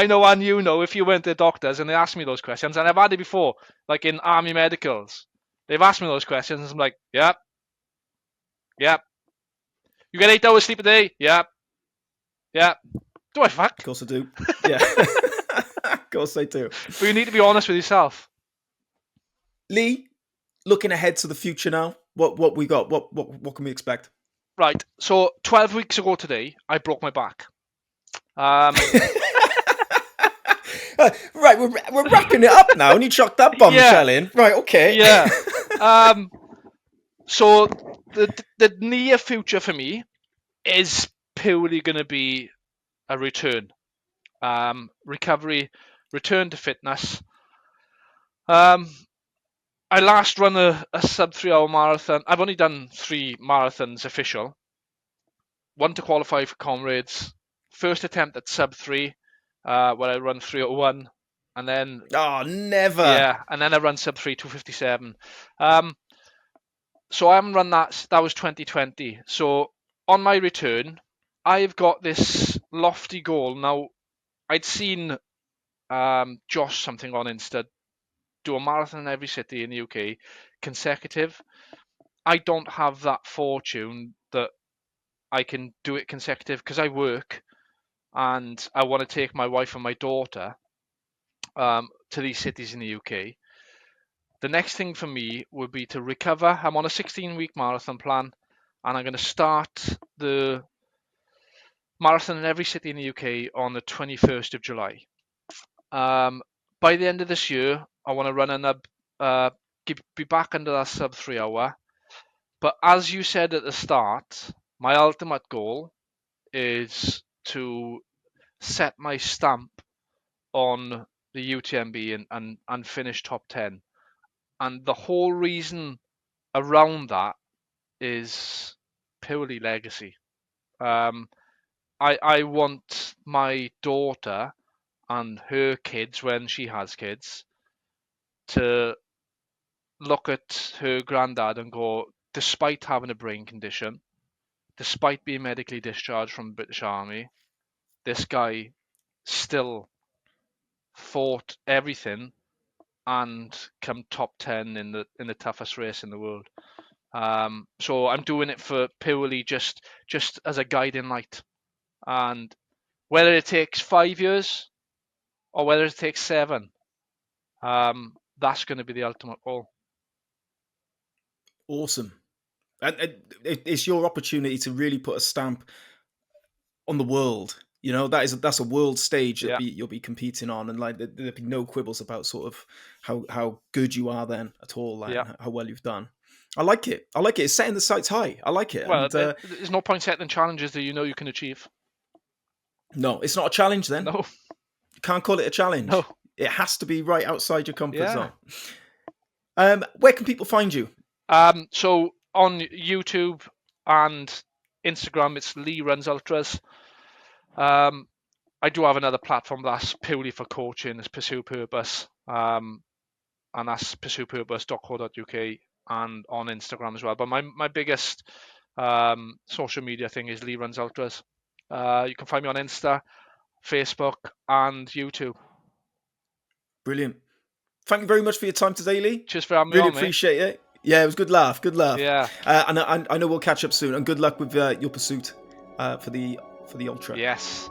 know, and you know, if you went to doctors and they asked me those questions, and I've had it before, like in army medicals, they've asked me those questions, and I'm like, yep, yep. You get 8 hours sleep a day? Yep, yep. Do I fuck? Of course I do. Yeah. Of course I do. But you need to be honest with yourself. Lee, looking ahead to the future now, what we got? What can we expect? Right. So 12 weeks ago today, I broke my back. Right, we're wrapping it up now, and you chucked that bombshell in. Right, okay. Yeah. So the near future for me is purely going to be a return, recovery, return to fitness. I last run a sub 3 hour marathon. I've only done 3 marathons official. One to qualify for comrades. First attempt at sub 3, where I run 3:01, and then Oh, never. and then I run sub 3 2:57. So I haven't run that. That was 2020. So on my return, I've got this lofty goal. Now, I'd seen Josh something on Insta do a marathon in every city in the UK consecutive. I don't have that fortune that I can do it consecutive because I work and I want to take my wife and my daughter to these cities in the UK. The next thing for me would be to recover. I'm on a 16-week marathon plan, and I'm going to start the marathon in every city in the UK on the 21st of July. By the end of this year, I want to run be back under that sub 3 hour. But as you said at the start, my ultimate goal is to set my stamp on the UTMB and finish top 10. And the whole reason around that is purely legacy. I want my daughter and her kids, when she has kids, to look at her granddad and go, despite having a brain condition, despite being medically discharged from the British Army, this guy still fought everything and come top 10 in the toughest race in the world. So I'm doing it for purely just as a guiding light. And whether it takes 5 years or whether it takes 7, that's going to be the ultimate goal. Awesome. And it's your opportunity to really put a stamp on the world. You know, that's a world stage that you'll be competing on, and like there'll be no quibbles about sort of how good you are then at all, like how well you've done. I like it. It's setting the sights high. I like it. Well, and, there's no point setting challenges that you know you can achieve. No, it's not a challenge then. No. You can't call it a challenge. No. It has to be right outside your comfort zone. Where can people find you? So on YouTube and Instagram, it's Lee Runs Ultras. I do have another platform that's purely for coaching. It's Pursue Purpose, and that's pursuepurpose.co.uk, and on Instagram as well. But my biggest social media thing is Lee Runs Ultras. You can find me on Insta, Facebook, and YouTube. Brilliant. Thank you very much for your time today, Lee. Cheers for having me on, mate. Appreciate it. Yeah, it was good laugh. Yeah. And I know we'll catch up soon. And good luck with your pursuit for the ultra. Yes.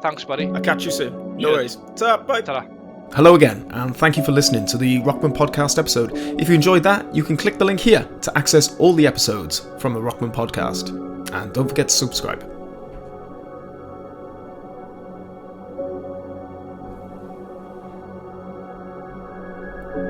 Thanks, buddy. I'll catch you soon. No worries. Ta-ra, bye. Ta-ra. Hello again, and thank you for listening to the Rockman Podcast episode. If you enjoyed that, you can click the link here to access all the episodes from the Rockman Podcast. And don't forget to subscribe.